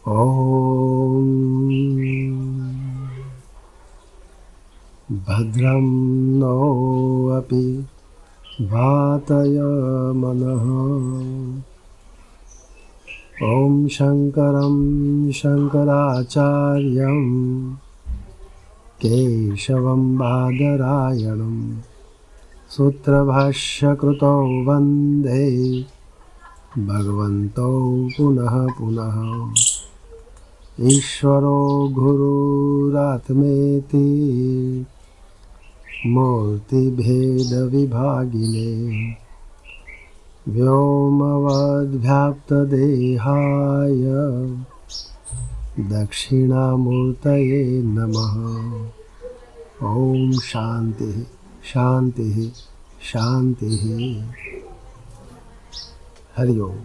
ॐ भद्रं नो अपि वातयमनः। ॐ शङ्करं शङ्कराचार्यं केशवं बादरायणं सूत्रभाष्यकृतौ वन्दे भगवन्तौ पुनः पुनः। ईश्वरो गुरुरात्मेति मूर्तिभेदविभागिने व्योमवद्व्याप्तदेहाय दक्षिणामूर्तये नमः। ॐ शान्तिः शान्तिः शान्तिः। हरि ओम।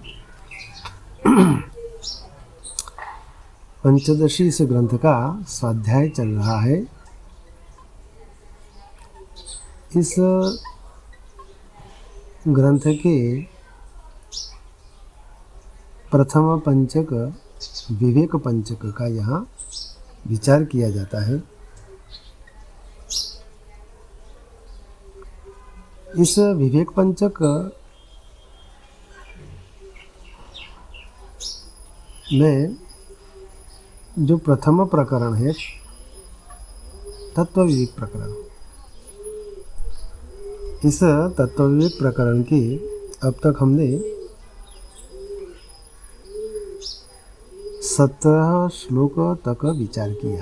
पंचदशी इस ग्रंथ का स्वाध्याय चल रहा है। इस ग्रंथ के प्रथम पंचक विवेक पंचक का यहाँ विचार किया जाता है। इस विवेक पंचक में जो प्रथम प्रकरण है तत्व विवेक प्रकरण, इस तत्व विवेक प्रकरण की अब तक हमने 17 श्लोक तक विचार किया।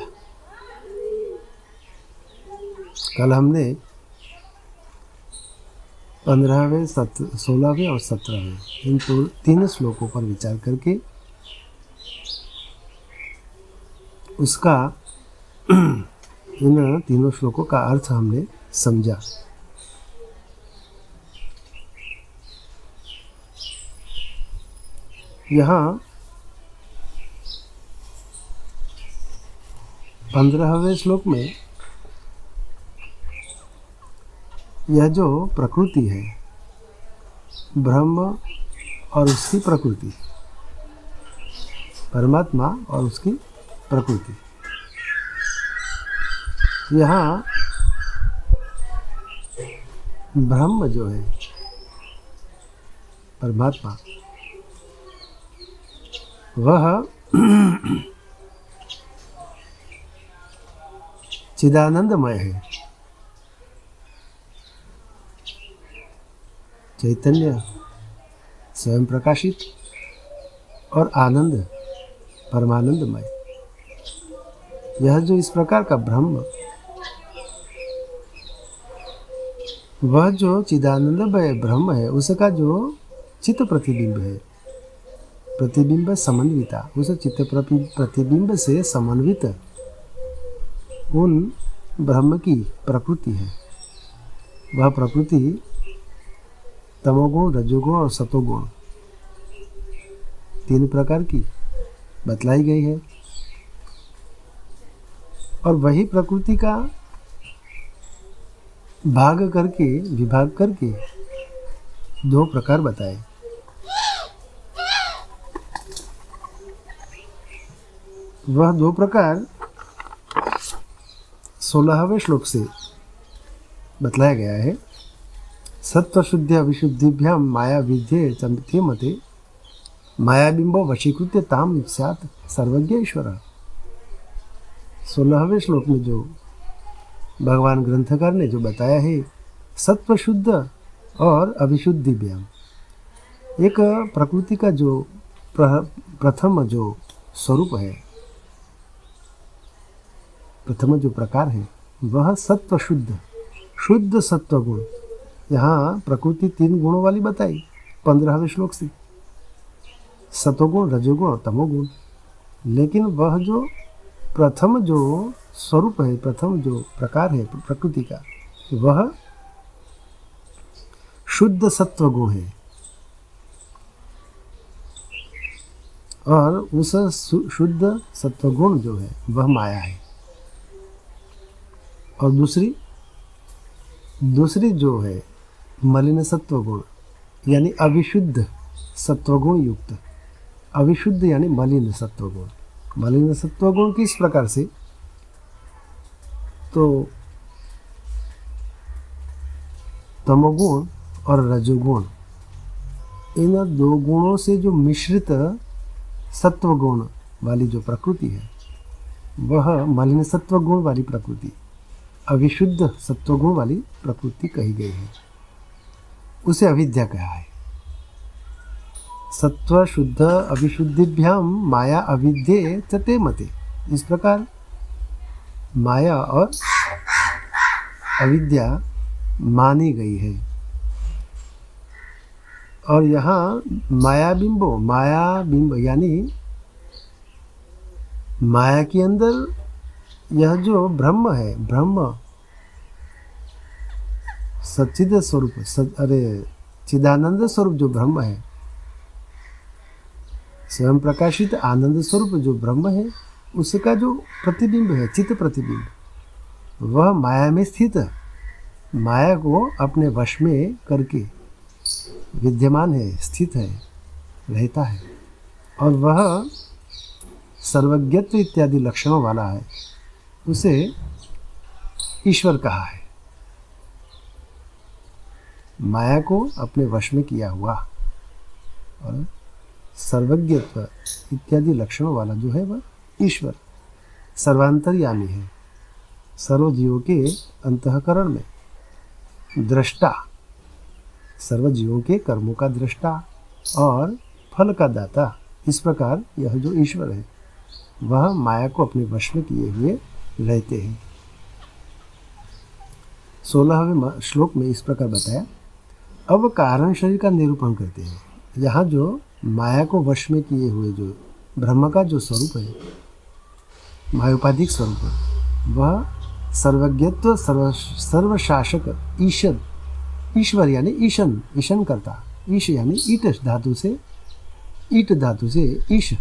कल हमने 15वें 16वें और 17वें इन 3 श्लोकों पर विचार करके उसका इन तीनों श्लोकों का अर्थ हमने समझा। यहाँ 15वें श्लोक में यह जो प्रकृति है, ब्रह्म और उसकी प्रकृति, परमात्मा और उसकी प्रकृति, यहाँ ब्रह्म जो है परमात्मा, वह चिदानंदमय है, चैतन्य स्वयं प्रकाशित और आनंद परमानंदमय। यह जो इस प्रकार का ब्रह्म, वह जो चिदानंदमय ब्रह्म है, उसका जो चित्त प्रतिबिंब है, प्रतिबिंब समन्विता, उस चित्त प्रतिबिंब से समन्वित उन ब्रह्म की प्रकृति है। वह प्रकृति तमोगुण, रजोगुण और सतोगुण 3 प्रकार की बतलाई गई है। और वही प्रकृति का विभाग करके 2 प्रकार बताए। वह 2 प्रकार 16वें श्लोक से बतलाया गया है। सत्व शुद्धि अविशुद्धिभ्याम माया विद्ये चमते मते मायाबिंबो वशीकृत्य ताम स्यात् सर्वज्ञ ईश्वर। 16वें श्लोक में जो भगवान ग्रंथकार ने जो बताया है, सत्व शुद्ध और अविशुद्धि व्याम, एक प्रकृति का जो प्रथम जो स्वरूप है, प्रथम जो प्रकार है, वह सत्व शुद्ध, शुद्ध सत्व गुण। यहाँ प्रकृति 3 गुणों वाली बताई 15वें श्लोक से, सतोगुण, रजोगुण और तमोगुण। लेकिन वह जो प्रथम जो स्वरूप है, प्रथम जो प्रकार है प्रकृति का, वह शुद्ध सत्व गुण है। और उस शुद्ध सत्व गुण जो है वह माया है। और दूसरी जो है मलिन सत्व गुण, यानी अविशुद्ध सत्वगुण युक्त, अविशुद्ध यानी मलिन सत्वगुण, मलिन सत्वगुण किस प्रकार से, तो तमोगुण और रजोगुण, इन दो गुणों से जो मिश्रित सत्वगुण वाली जो प्रकृति है वह मलिन सत्वगुण वाली प्रकृति, अविशुद्ध सत्वगुण वाली प्रकृति कही गई है, उसे अविद्या कहा है। सत्व शुद्ध अविशुद्धिभ्याम माया अविद्ये चते मते, इस प्रकार माया और अविद्या मानी गई है। और यहाँ मायाबिंब यानी माया के अंदर यह जो ब्रह्म है, ब्रह्म सच्चिद स्वरूप, चिदानंद स्वरूप जो ब्रह्म है, स्वयं प्रकाशित आनंद स्वरूप जो ब्रह्म है, उसका जो प्रतिबिंब है, चित्त प्रतिबिंब, वह माया में स्थित, माया को अपने वश में करके विद्यमान है, स्थित है, रहता है, और वह सर्वज्ञत्व इत्यादि लक्षणों वाला है, उसे ईश्वर कहा है। माया को अपने वश में किया हुआ और सर्वज्ञत्व इत्यादि लक्षणों वाला जो है वह ईश्वर सर्वांतर्यामी है, सर्वजीवों के अंतःकरण में दृष्टा, सर्वजीवों के कर्मों का दृष्टा और फल का दाता। इस प्रकार यह जो ईश्वर है वह माया को अपने वश में किए हुए रहते हैं। 16वें श्लोक में इस प्रकार बताया। अब कारण शरीर का निरूपण करते हैं। यहाँ जो माया को वश में किए हुए जो ब्रह्म का जो स्वरूप है, मायोपाधिक स्वरूप, वह सर्वज्ञत्व सर्वशासक ईश्वर यानी ईशन करता, ईश यानी ईट धातु से ईश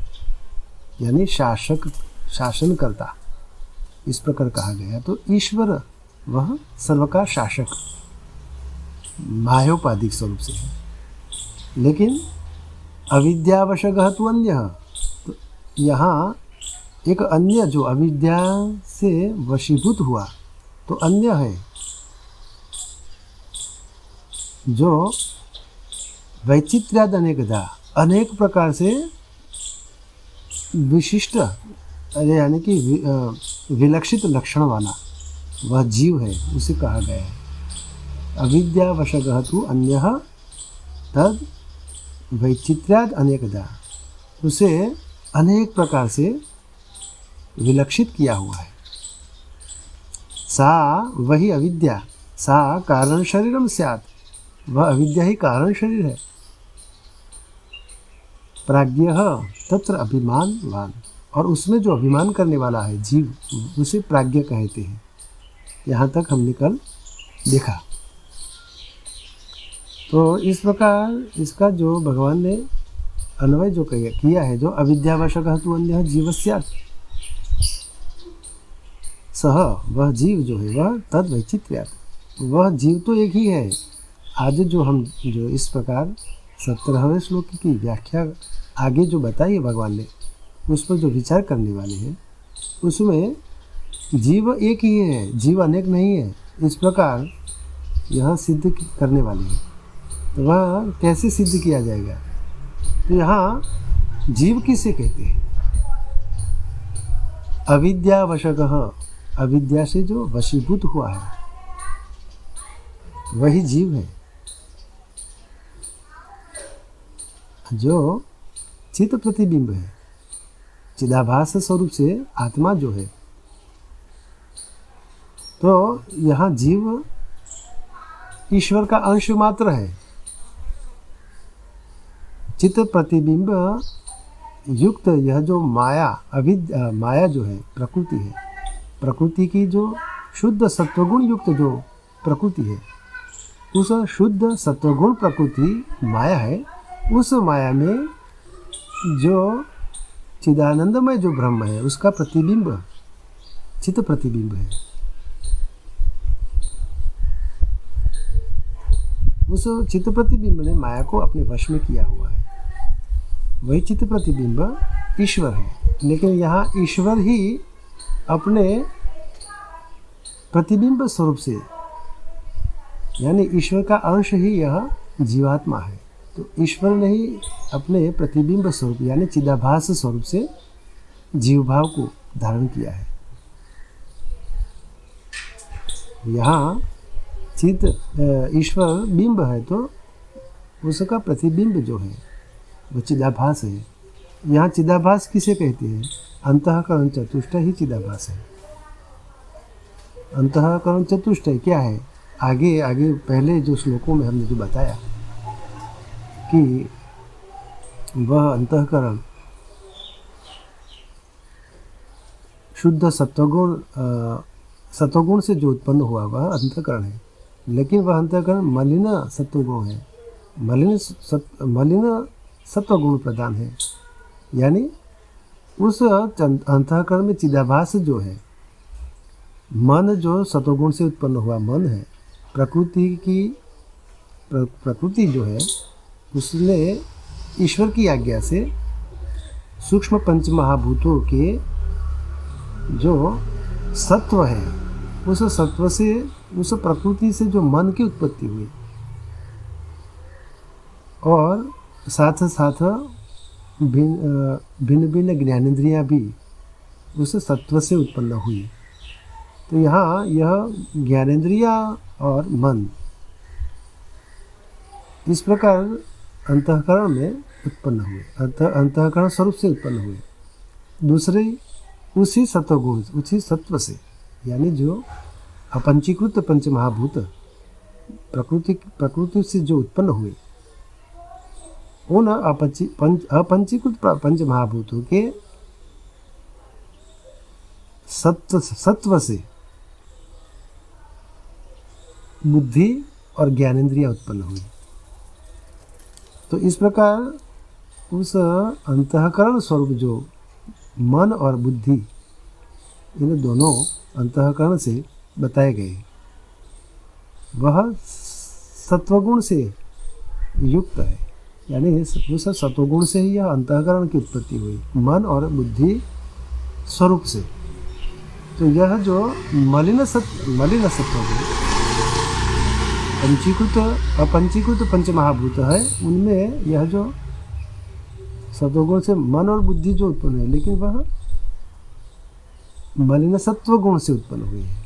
यानी शासक, शासन करता, इस प्रकार कहा गया। तो ईश्वर वह सर्व का शासक मायोपाधिक स्वरूप से है। लेकिन अविद्यावशगः तु अन्यः, तो यहाँ एक अन्य जो अविद्या से वशीभूत हुआ तो अन्य है, जो वैचित्र्याद अनेकदा, अनेक प्रकार से विशिष्ट यानी कि विलक्षित लक्षण वाला वह जीव है, उसे कहा गया है। अविद्यावशगः तु अन्यः तद वैचित्र्याद अनेकदा, उसे अनेक प्रकार से विलक्षित किया हुआ है। सा वही अविद्या, सा कारण शरीरम स्यात्, वह अविद्या ही कारण शरीर है। प्राज्ञः तत्र अभिमानवान, और उसमें जो अभिमान करने वाला है जीव, उसे प्राज्ञ कहते हैं। यहाँ तक हमने कल देखा। तो इस प्रकार इसका जो भगवान ने अन्वय जो किया है, जो अविद्यावशगः तु अन्यः जीवस्यात्, सह वह जीव जो है वह तद वैचित्र्यात्, वह जीव तो एक ही है। आज जो हम जो इस प्रकार 17वें श्लोक की व्याख्या आगे जो बताई है भगवान ने, उस पर जो विचार करने वाले हैं, उसमें जीव एक ही है, जीव अनेक नहीं है, इस प्रकार यह सिद्ध करने वाले हैं। तो वह कैसे सिद्ध किया जाएगा? तो यहाँ जीव किसे कहते हैं? अविद्यावशगः, अविद्या से जो वशीभूत हुआ है वही जीव है। जो चित्त प्रतिबिंब है, चिदाभास स्वरूप से आत्मा जो है, तो यहाँ जीव ईश्वर का अंश मात्र है। चित्त प्रतिबिंब युक्त यह जो माया माया जो है प्रकृति है, प्रकृति की जो शुद्ध सत्वगुण युक्त जो प्रकृति है, उस शुद्ध सत्वगुण प्रकृति माया है। उस माया में जो चिदानंदमय जो ब्रह्म है, उसका प्रतिबिंब चित्त प्रतिबिंब है। उस चित्त प्रतिबिंब ने माया को अपने वश में किया हुआ है। वही चित्त प्रतिबिंब ईश्वर है। लेकिन यहाँ ईश्वर ही अपने प्रतिबिंब स्वरूप से, यानी ईश्वर का अंश ही यह जीवात्मा है, तो ईश्वर ने ही अपने प्रतिबिंब स्वरूप यानी चिदाभास स्वरूप से जीव भाव को धारण किया है। यहाँ चित ईश्वर बिंब है तो उसका प्रतिबिंब जो है वो चिदाभास है। यहाँ चिदाभास किसे कहते हैं? अंतःकरण चतुष्टय ही चिदाभास है। अंतःकरण चतुष्टय क्या है? आगे आगे पहले जो श्लोकों में हमने जो बताया कि वह अंतःकरण शुद्ध सत्वगुण से जो उत्पन्न हुआ वह अंतःकरण है, लेकिन वह अंतःकरण मलिन सत्वगुण है, मलिन सत्वगुण प्रदान है। यानी उस अंतःकरण में चिदाभास जो है, मन जो सत्वगुण से उत्पन्न हुआ मन है, प्रकृति जो है उसने ईश्वर की आज्ञा से सूक्ष्म पंच महाभूतों के जो सत्व है, उस सत्व से, उस प्रकृति से जो मन की उत्पत्ति हुई और साथ साथ भिन्न भिन्न ज्ञानेंद्रियाँ भी उस सत्व से उत्पन्न हुई। तो यहाँ यह ज्ञानेंद्रिया और मन इस प्रकार अंतःकरण में उत्पन्न हुए, अंतःकरण स्वरूप से उत्पन्न हुए। दूसरे उसी सत्वगुण, उसी सत्व से, यानी जो अपंचीकृत पंच महाभूत प्रकृति से जो उत्पन्न हुए, उन अपंचीकृत पंच महाभूतों के सत्व से बुद्धि और ज्ञानेंद्रियाँ उत्पन्न हुई। तो इस प्रकार उस अंतःकरण स्वरूप जो मन और बुद्धि, इन दोनों अंतःकरण से बताए गए, वह सत्वगुण से युक्त है। यानी उस सत्वगुण से ही यह अंतःकरण की उत्पत्ति हुई, मन और बुद्धि स्वरूप से। तो यह जो मलिन सत्वगुण अपंचीकृत पंच महाभूत है, उनमें यह जो सत्वगुण से मन और बुद्धि जो उत्पन्न है, लेकिन वह मलिन सत्व गुण से उत्पन्न हुई है।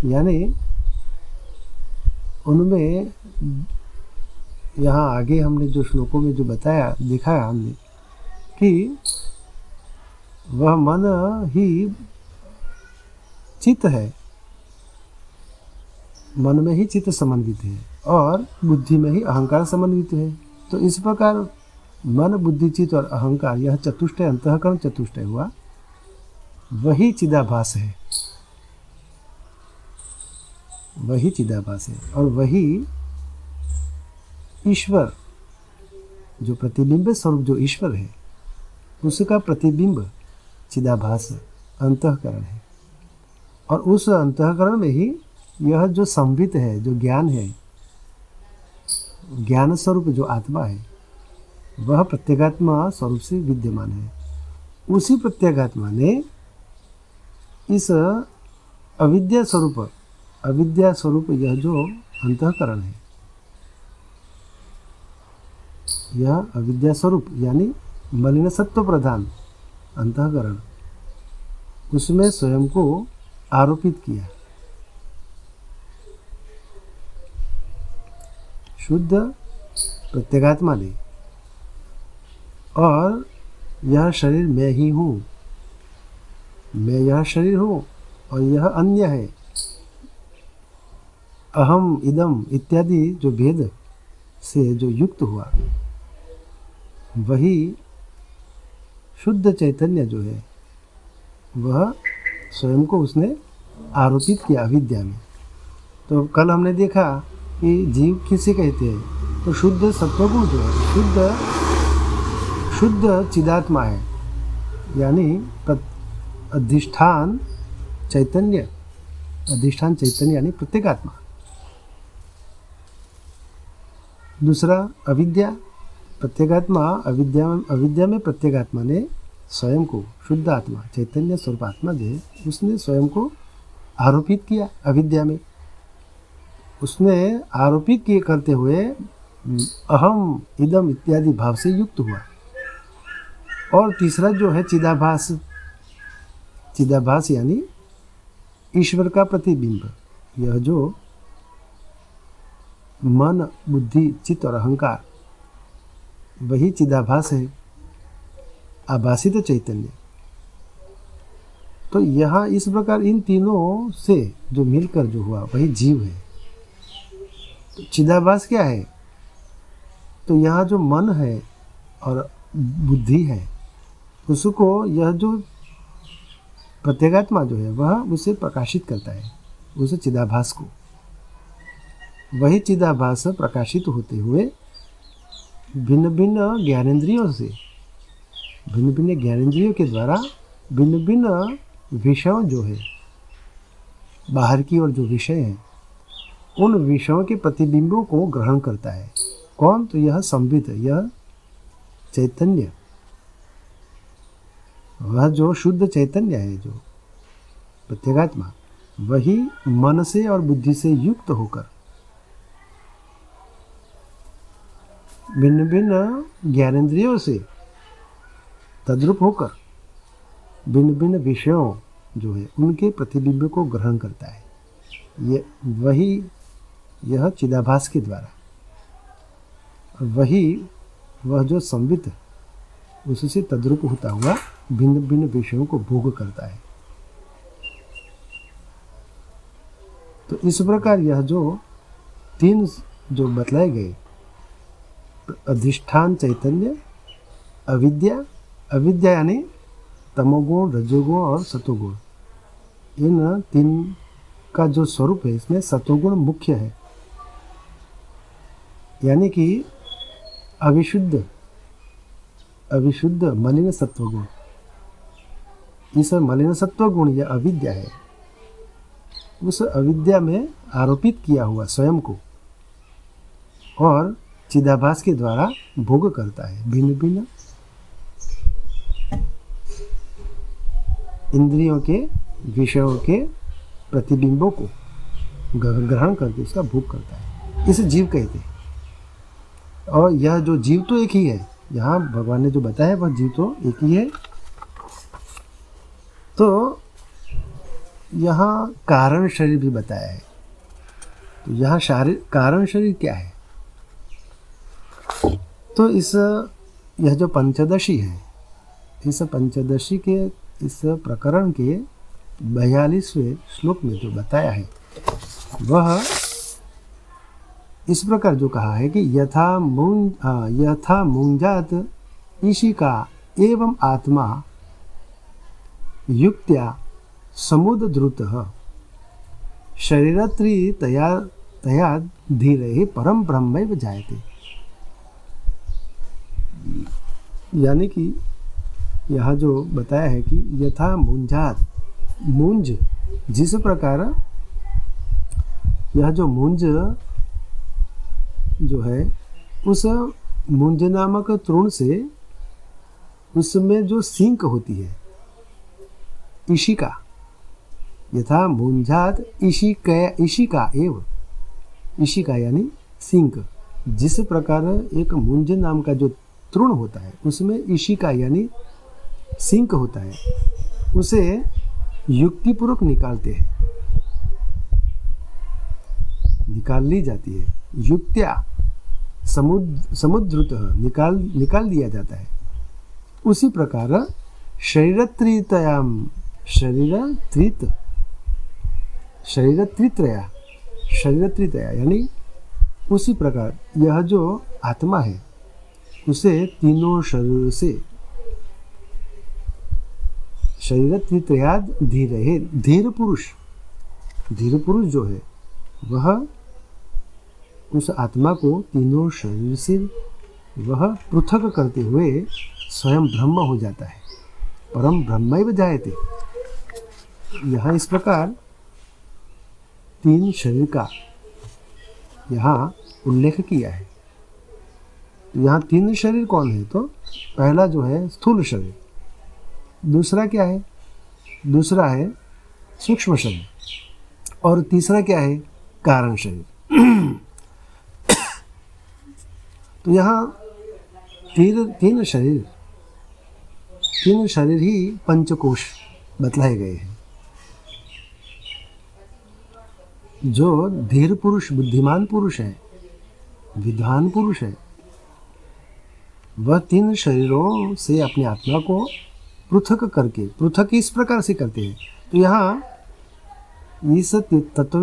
यानी उनमें यहाँ आगे हमने जो श्लोकों में जो बताया, दिखाया हमने कि वह मन ही चित्त है, मन में ही चित्त समन्वित है और बुद्धि में ही अहंकार समन्वित है। तो इस प्रकार मन, बुद्धि, चित्त और अहंकार, यह चतुष्टय अंतःकरण चतुष्टय हुआ, वही चिदाभास है, वही चिदाभास है। और वही ईश्वर, जो प्रतिबिंब स्वरूप जो ईश्वर है, उसका प्रतिबिंब चिदाभास अंतःकरण है। और उस अंतःकरण में ही यह जो संवित है, जो ज्ञान है, ज्ञान स्वरूप जो आत्मा है, वह प्रत्यगात्मा स्वरूप से विद्यमान है। उसी प्रत्यगात्मा ने इस अविद्या स्वरूप यह जो अंतःकरण है, यह अविद्या स्वरूप यानी मलिन सत्व प्रधान अंतःकरण, उसमें स्वयं को आरोपित किया। शुद्ध प्रत्यगात्मा ने, और यह शरीर मैं ही हूँ, मैं यह शरीर हूँ और यह अन्य है, अहम इदम इत्यादि जो भेद से जो युक्त हुआ, वही शुद्ध चैतन्य जो है, वह स्वयं को उसने आरोपित किया अविद्या में। तो कल हमने देखा कि जीव किसे कहते हैं, तो शुद्ध सत्वगुण जो है, शुद्ध चिदात्मा है, यानी अधिष्ठान चैतन्य यानी प्रत्येगात्मा। दूसरा अविद्या, प्रत्येगात्मा अविद्या में प्रत्येगात्मा ने स्वयं को, शुद्ध आत्मा चैतन्य स्वरूप आत्मा जो है, उसने स्वयं को आरोपित किया अविद्या में। उसने आरोपित किए करते हुए अहम इदम इत्यादि भाव से युक्त हुआ। और तीसरा जो है चिदाभास, चिदाभास यानी ईश्वर का प्रतिबिंब। यह जो मन, बुद्धि, चित्त और अहंकार, वही चिदाभास है, आभासित चैतन्य। तो यहाँ इस प्रकार इन तीनों से जो मिलकर जो हुआ वही जीव है। तो चिदाभास क्या है? तो यहाँ जो मन है और बुद्धि है, उसको यह जो प्रत्येगात्मा जो है वह उसे प्रकाशित करता है, उसे चिदाभास को। वही चिदाभास प्रकाशित होते हुए भिन्न भिन्न ज्ञानेंद्रियों से, भिन्न भिन्न ज्ञानेंद्रियों के द्वारा भिन्न भिन्न विषयों जो है बाहर की और जो विषय हैं, उन विषयों के प्रतिबिंबों को ग्रहण करता है। कौन? तो यह संवित, यह चैतन्य, वह जो शुद्ध चैतन्य है, जो प्रत्येगात्मा, वही मन से और बुद्धि से युक्त होकर भिन्न भिन्न ज्ञानेंद्रियों से तद्रूप होकर भिन्न भिन्न विषयों जो है उनके प्रतिबिंब को ग्रहण करता है। ये वही, यह चिदाभास के द्वारा, वही वह जो संवित उससे तद्रूप होता हुआ भिन्न भिन्न विषयों को भोग करता है। तो इस प्रकार यह जो तीन जो बतलाए गए, अधिष्ठान चैतन्य, अविद्या, अविद्या यानी तमोगुण, रजोगुण और सतोगुण, इन तीन का जो स्वरूप है, इसमें सतोगुण मुख्य है, यानी कि अविशुद्ध, अविशुद्ध मलिन सत्वगुण। इस मलिन सत्वगुण या अविद्या है, उस अविद्या में आरोपित किया हुआ स्वयं को और चिदाभास के द्वारा भोग करता है भिन्न भिन्न इंद्रियों के विषयों के प्रतिबिंबों को ग्रहण करके उसका भोग करता है। इसे जीव कहते हैं। और यह जो जीव तो एक ही है, यहाँ भगवान ने जो बताया वह जीव तो एक ही है। तो यहाँ कारण शरीर भी बताया है। तो यहाँ कारण शरीर क्या है? तो यह जो पंचदशी है, इस पंचदशी के इस प्रकरण के 42वें श्लोक में जो बताया है वह इस प्रकार जो कहा है कि यथा मुंजात ईशिका एवं आत्मा युक्त्या समुद्रुतः शरीरत्री तया धीरे परम ब्रह्मैव जायते। यानी कि यहाँ जो बताया है कि यथा मुंजात, मुंज, जिस प्रकार यह जो मुंज जो है उस मुंज नामक तृण से उसमें जो सिंक होती है, ईशिका, यथा मुंजात ईशिका एव, ईशिका यानी सिंक, जिस प्रकार एक मुंज नाम का जो तृण होता है उसमें ईशिका यानी सिंक होता है, उसे युक्तिपूर्वक निकालते हैं, निकाल ली जाती है। युक्त्या समुद्रुतः निकाल दिया जाता है। उसी प्रकार शरीरत्रितया यानी उसी प्रकार यह जो आत्मा है उसे तीनों शरीर से शरीरत्रितयाद धीर है। धीर पुरुष जो है वह उस आत्मा को तीनों शरीर से वह पृथक करते हुए स्वयं ब्रह्म हो जाता है, परम ब्रह्मैव जायते। यहाँ इस प्रकार तीन शरीर का यहाँ उल्लेख किया है। तो यहाँ तीन शरीर कौन है? तो पहला जो है स्थूल शरीर, दूसरा क्या है? दूसरा है सूक्ष्म शरीर, और तीसरा क्या है? कारण शरीर। तो यहाँ तीन शरीर ही पंचकोश बतलाए गए हैं। जो धीर पुरुष, बुद्धिमान पुरुष है, विद्वान पुरुष है, वह तीन शरीरों से अपनी आत्मा को पृथक इस प्रकार से करते हैं। तो यहाँ इस तत्व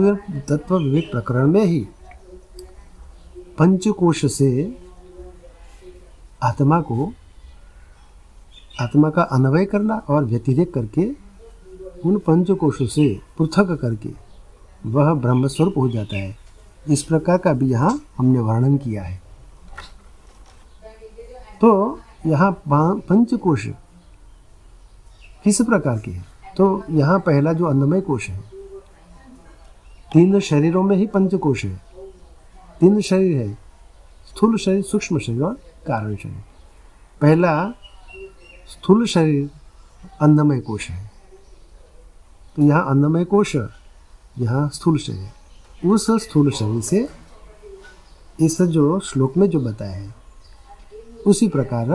विवेक प्रकरण में ही पंचकोश से आत्मा का अन्वय करना और व्यतिरेक करके उन पंचकोशों से पृथक करके वह ब्रह्मस्वरूप हो जाता है। इस प्रकार का भी यहाँ हमने वर्णन किया है। तो यहाँ पंचकोश किस प्रकार के हैं? तो यहाँ पहला जो अन्नमय कोश है, तीन शरीरों में ही पंचकोश है। तीन शरीर है, स्थूल शरीर, सूक्ष्म शरीर और कारण शरीर। पहला स्थूल शरीर अन्नमय कोश है। तो यहाँ अन्नमय कोश, यहाँ स्थूल शरीर। उस स्थूल शरीर से इस जो श्लोक में जो बताया है उसी प्रकार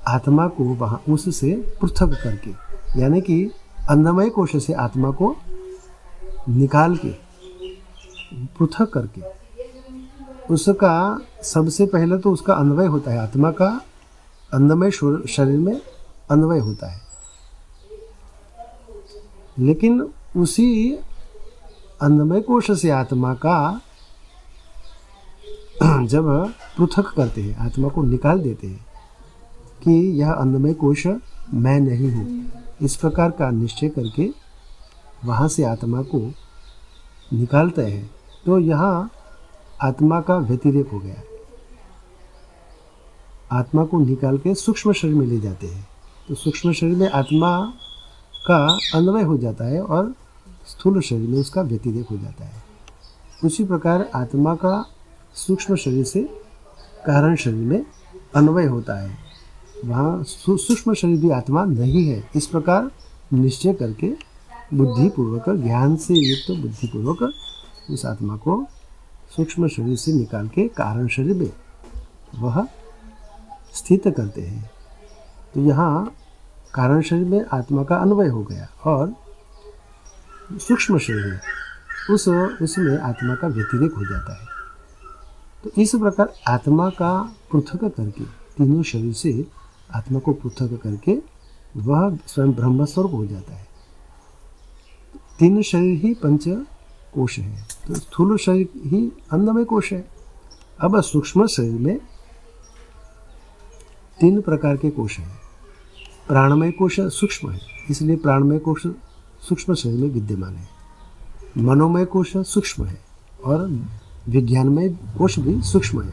आत्मा को वहाँ उससे पृथक करके, यानी कि अन्नमय कोश से आत्मा को निकाल के पृथक करके उसका सबसे पहले तो उसका अन्वय होता है, आत्मा का अन्नमय शरीर में अन्वय होता है। लेकिन उसी अन्नमय कोश से आत्मा का जब पृथक करते हैं, आत्मा को निकाल देते हैं कि यह अन्नमय कोश मैं नहीं हूँ, इस प्रकार का निश्चय करके वहाँ से आत्मा को निकालते हैं, तो यहाँ आत्मा का व्यतिरेक हो गया। आत्मा को निकाल के सूक्ष्म शरीर में ले जाते हैं, तो सूक्ष्म शरीर में आत्मा का अन्वय हो जाता है और स्थूल शरीर में उसका व्यतिरेक हो जाता है। उसी प्रकार आत्मा का सूक्ष्म शरीर से कारण शरीर में अन्वय होता है, वहाँ सूक्ष्म शरीर भी आत्मा नहीं है। इस प्रकार निश्चय करके बुद्धिपूर्वक, ज्ञान से युक्त बुद्धिपूर्वक उस आत्मा को सूक्ष्म शरीर से निकाल के कारण शरीर में वह स्थित करते हैं। तो यहाँ कारण शरीर में आत्मा का अन्वय हो गया और सूक्ष्म शरीर उसमें आत्मा का व्यतिरेक हो जाता है। तो इस प्रकार आत्मा का पृथक करके, तीनों शरीर से आत्मा को पृथक करके वह स्वयं ब्रह्मस्वरूप हो जाता है। तीन शरीर ही पंच कोश है, तो स्थूल शरीर ही अन्नमय कोश है। अब सूक्ष्म शरीर में तीन प्रकार के कोश हैं। प्राणमय कोश सूक्ष्म है, इसलिए प्राणमय कोश सूक्ष्म शरीर में विद्यमान है। मनोमय कोश सूक्ष्म है और विज्ञानमय कोश भी सूक्ष्म है।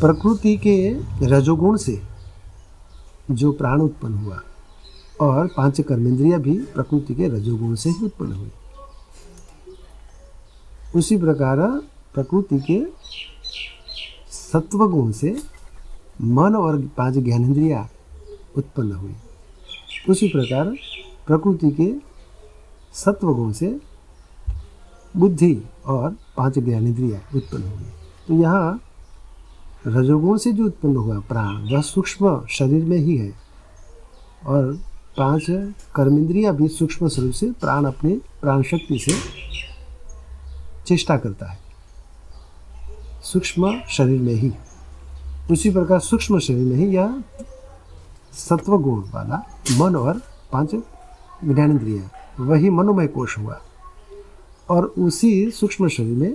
प्रकृति के रजोगुण से जो प्राण उत्पन्न हुआ और पांच कर्मेंद्रियां भी प्रकृति के रजोगुण से ही उत्पन्न हुई, उसी प्रकार प्रकृति के सत्वगुण से मन और पांच ज्ञानेंद्रियां उत्पन्न हुई। उसी प्रकार प्रकृति के सत्वगुण से बुद्धि और पांच ज्ञानेंद्रियां उत्पन्न हुई। तो यहाँ रजोगुण से जो उत्पन्न हुआ प्राण वह सूक्ष्म शरीर में ही है और पांच कर्मेंद्रियां भी सूक्ष्म शरीर से प्राण अपने प्राण शक्ति से चेष्टा करता है सूक्ष्म शरीर में ही। उसी प्रकार सूक्ष्म शरीर में ही यह सत्व गुण वाला मन और पांच ज्ञानेंद्रियां वही मनोमय कोश हुआ और उसी सूक्ष्म शरीर में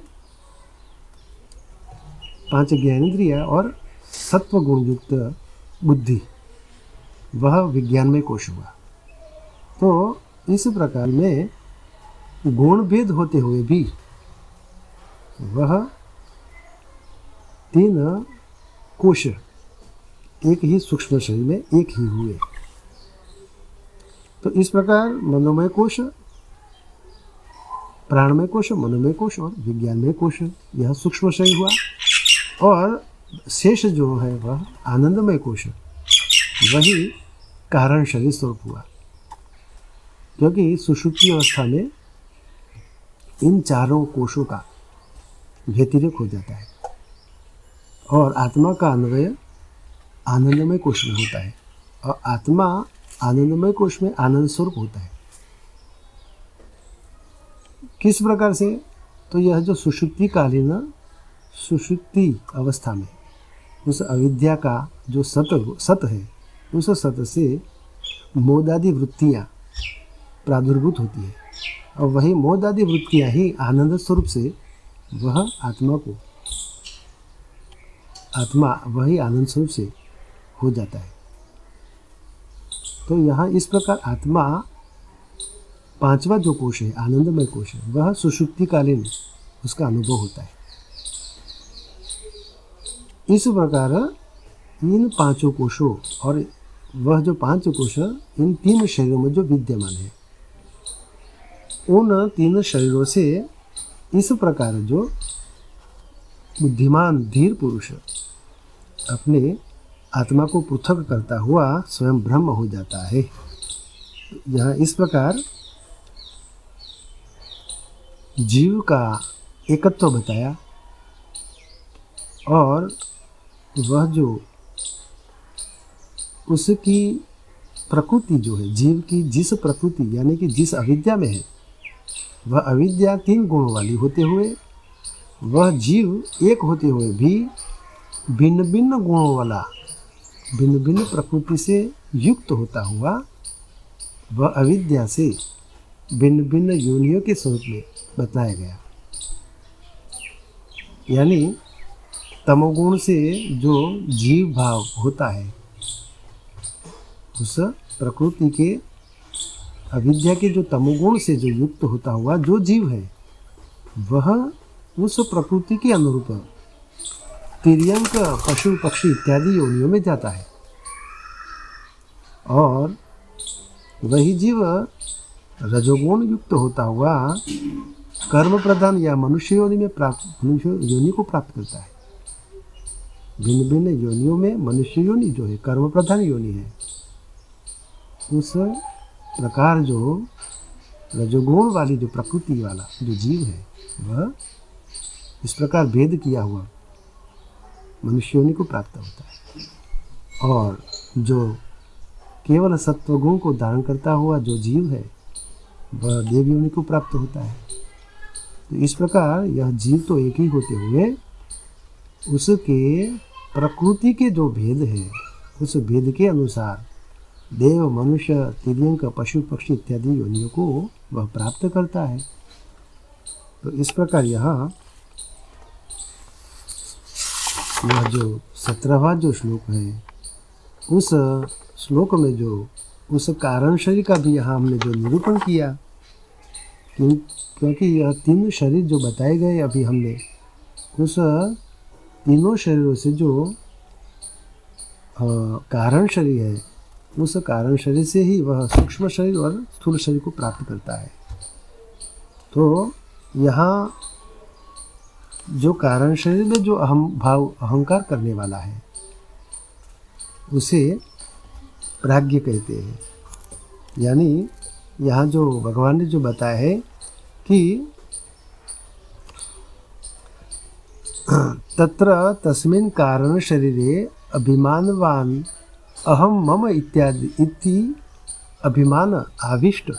पांच ज्ञानेंद्रियां और सत्व गुण युक्त बुद्धि वह विज्ञानमय कोश हुआ। तो इस प्रकार में गुण भेद होते हुए भी वह तीन कोश एक ही सूक्ष्म शरीर में एक ही हुए। तो इस प्रकार मनोमय कोश, प्राणमय कोश, मनोमय कोश और विज्ञानमय कोश यह सूक्ष्म शरीर हुआ और शेष जो है वह आनंदमय कोश, वही कारण शरीर स्वरूप हुआ। क्योंकि सुषुप्ति अवस्था में इन चारों कोशों का व्यतिरेक हो जाता है और आत्मा का अन्वय आनंदमय कोश में होता है और आत्मा आनंदमय कोश में आनंद स्वरूप होता है। किस प्रकार से? तो यह जो सुषुप्ति कालीन सुषुप्ति अवस्था में उस अविद्या का जो सत है, उस सत से मोदादि वृत्तियाँ प्रादुर्भूत होती है और वही मोदादि वृत्तियाँ ही आनंद स्वरूप से वह आत्मा वही आनंद स्वरूप से हो जाता है। तो यहाँ इस प्रकार आत्मा पांचवा जो कोश है, आनंदमय कोश है, वह सुषुप्तिकालीन उसका अनुभव होता है। इस प्रकार इन पांचों कोशों और वह जो पांच कोश इन तीन शरीरों में जो विद्यमान है, उन तीन शरीरों से इस प्रकार जो बुद्धिमान धीर पुरुष अपने आत्मा को पृथक करता हुआ स्वयं ब्रह्म हो जाता है। यहाँ इस प्रकार जीव का एकत्व बताया और वह जो उसकी प्रकृति जो है, जीव की जिस प्रकृति यानी कि जिस अविद्या में है, वह अविद्या तीन गुणों वाली होते हुए वह जीव एक होते हुए भी भिन्न भिन्न गुणों वाला, भिन्न भिन्न प्रकृति से युक्त होता हुआ वह अविद्या से भिन्न भिन्न योनियों के स्वरूप में बताया गया। यानी तमोगुण से जो जीव भाव होता है, उस प्रकृति के अविद्या के जो तमोगुण से जो युक्त होता हुआ जो जीव है, वह उस प्रकृति के अनुरूप तिर्यंक पशु पक्षी इत्यादि योनियों में जाता है और वही जीव रजोगुण युक्त होता हुआ कर्म प्रधान या मनुष्य योनि को प्राप्त करता है। भिन्न भिन्न योनियों में मनुष्य योनि जो है कर्म प्रधान योनि है, उस प्रकार जो रजोगुण वाली जो प्रकृति वाला जो जीव है, वह इस प्रकार भेद किया हुआ मनुष्य योनि को प्राप्त होता है और जो केवल सत्वगुण को धारण करता हुआ जो जीव है, वह देव योनि को प्राप्त होता है। तो इस प्रकार यह जीव तो एक ही होते हुए उसके प्रकृति के जो भेद है, उस भेद के अनुसार देव मनुष्य तिर्यंक पशु पक्षी इत्यादि योनियों को वह प्राप्त करता है। तो इस प्रकार यह जो 17वां जो श्लोक है, उस श्लोक में जो उस कारण शरीर का भी यहाँ हमने जो निरूपण किया, क्योंकि यह तीन शरीर जो बताए गए अभी हमने, उस तीनों शरीरों से जो कारण शरीर है, उस कारण शरीर से ही वह सूक्ष्म शरीर और स्थूल शरीर को प्राप्त करता है। तो यहाँ जो कारण शरीर में जो अहंकार करने वाला है, उसे प्राज्ञ कहते हैं। यानी यहाँ जो भगवान ने जो बताया है कि तत्र तस्मिन् कारण शरीरे अभिमानवान अहम मम इति अभिमान आविष्ट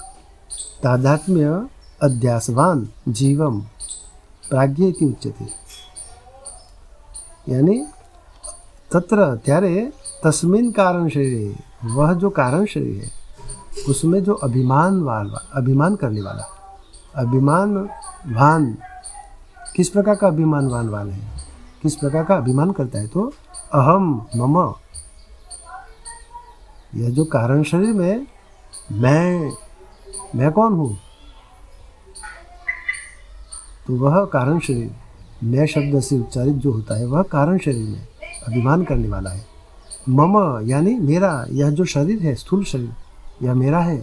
तादात्म्य अध्यासवान जीवम प्राज्ञ इति उच्यते। यानी तत्र त्यारे तस्मिन् कारण शरीर, वह जो कारण शरीर है उसमें जो अभिमान करने वाला, अभिमान भान, किस प्रकार का अभिमानवान वाला है, किस प्रकार का अभिमान करता है? तो अहम मम, यह जो कारण शरीर में मैं कौन हूँ? तो वह कारण शरीर, मैं शब्द से उच्चारित जो होता है वह कारण शरीर में अभिमान करने वाला है। मम यानी मेरा, यह जो शरीर है स्थूल शरीर, यह मेरा है।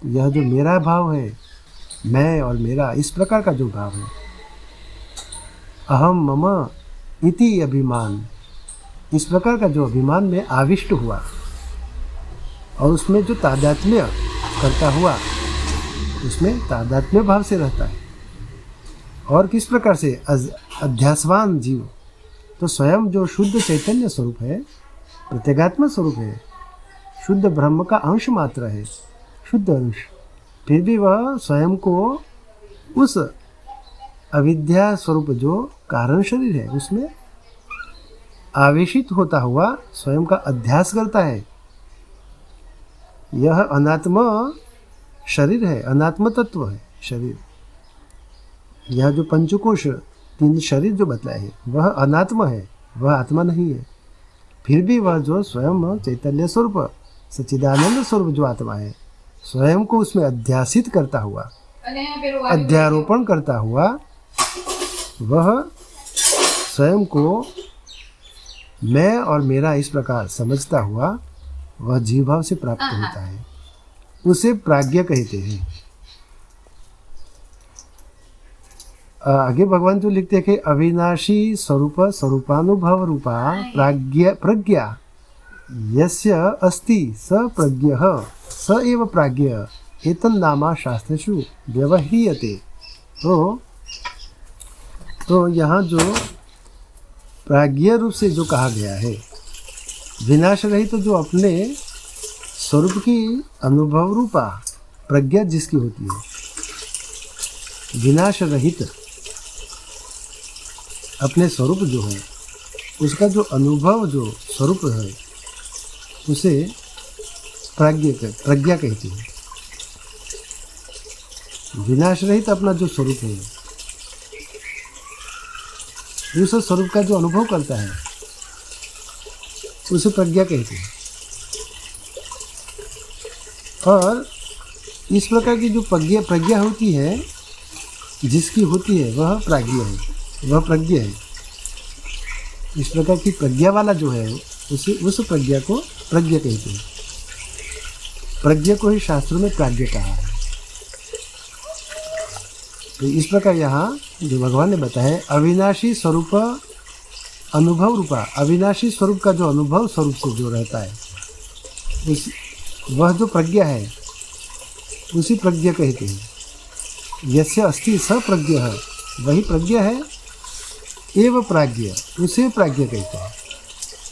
यह जो मेरा भाव है, मैं और मेरा, इस प्रकार का जो भाव है, अहम मम इति अभिमान, इस प्रकार का जो अभिमान में आविष्ट हुआ और उसमें जो तादात्म्य करता हुआ, उसमें तादात्म्य भाव से रहता है। और किस प्रकार से अध्यासवान जीव, तो स्वयं जो शुद्ध चैतन्य स्वरूप है, प्रत्यगात्म स्वरूप है, शुद्ध ब्रह्म का अंश मात्र है, शुद्ध अंश, फिर भी वह स्वयं को उस अविद्या स्वरूप जो कारण शरीर है उसमें आवेशित होता हुआ स्वयं का अध्यास करता है। यह अनात्म शरीर है, अनात्म तत्व है शरीर। यह जो पंचकोश 3 शरीर जो बतलाए हैं वह अनात्म है, वह आत्मा नहीं है। फिर भी वह जो स्वयं चैतन्य स्वरूप सच्चिदानंद स्वरूप जो आत्मा है, स्वयं को उसमें अध्यासित करता हुआ, अध्यारोपण करता हुआ, वह स्वयं को मैं और मेरा इस प्रकार समझता हुआ वह जीव भाव से प्राप्त होता है, उसे प्राज्ञ कहते हैं। आगे भगवान जो लिखते हैं कि अविनाशी स्वरूप स्वरूपानुभव रूपा प्रज्ञा यस्य अस्ति स प्रज्ञः स एव प्राज्ञ एतन्नामा शास्त्रेषु व्यवह्रियते। तो यहाँ जो प्राज्ञ रूप से जो कहा गया है, विनाश रहित तो जो अपने स्वरूप की अनुभव रूपा प्रज्ञा जिसकी होती है, विनाश रहित अपने स्वरूप जो है उसका जो अनुभव जो स्वरूप है उसे प्रज्ञा कहती है। विनाश रहित अपना जो स्वरूप है उस स्वरूप का जो अनुभव करता है उसे प्रज्ञा कहते हैं। और इस प्रकार की जो प्रज्ञा होती है, जिसकी होती है वह प्राज्ञ है, वह प्रज्ञ है। इस प्रकार की प्रज्ञा वाला जो है उस प्रज्ञा को प्रज्ञ कहते हैं। प्रज्ञ को ही शास्त्रों में प्राज्ञ कहा है। तो इस प्रकार यहाँ जो भगवान ने बताया, अविनाशी स्वरूप अनुभव रूपा, अविनाशी स्वरूप का जो अनुभव स्वरूप से जो रहता है वह जो प्रज्ञा है उसी प्रज्ञा कहते हैं। यस्य अस्ति स प्रज्ञ है, वही प्रज्ञा है, एवं प्राज्ञ, उसे प्राज्ञ कहते हैं।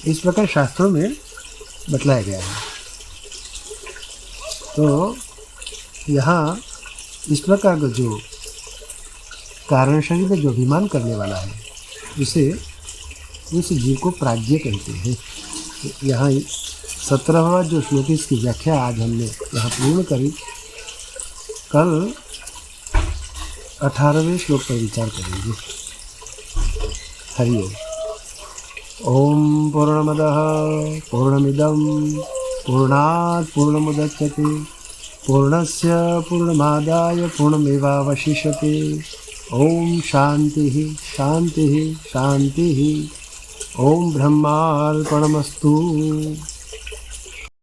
इस प्रकार शास्त्रों में बतलाया गया है। तो यहाँ इस प्रकार का जो कारण शरीर में जो अभिमान करने वाला है उसे उस जीव को प्राज्ञ कहते हैं। तो यहाँ 17वां जो श्लोक इसकी व्याख्या आज हमने यहाँ पूर्ण करी। कल 18वें श्लोक पर विचार करेंगे। हरि ओम। पूर्णमदः पूर्णमिदं पूर्णात् पूर्णमुदच्यते पूर्णस्य पूर्णमादाय पूर्णमेवावशिष्यते। ओम शांति शांति शांति। ओम ब्रह्मार्पणमस्तु।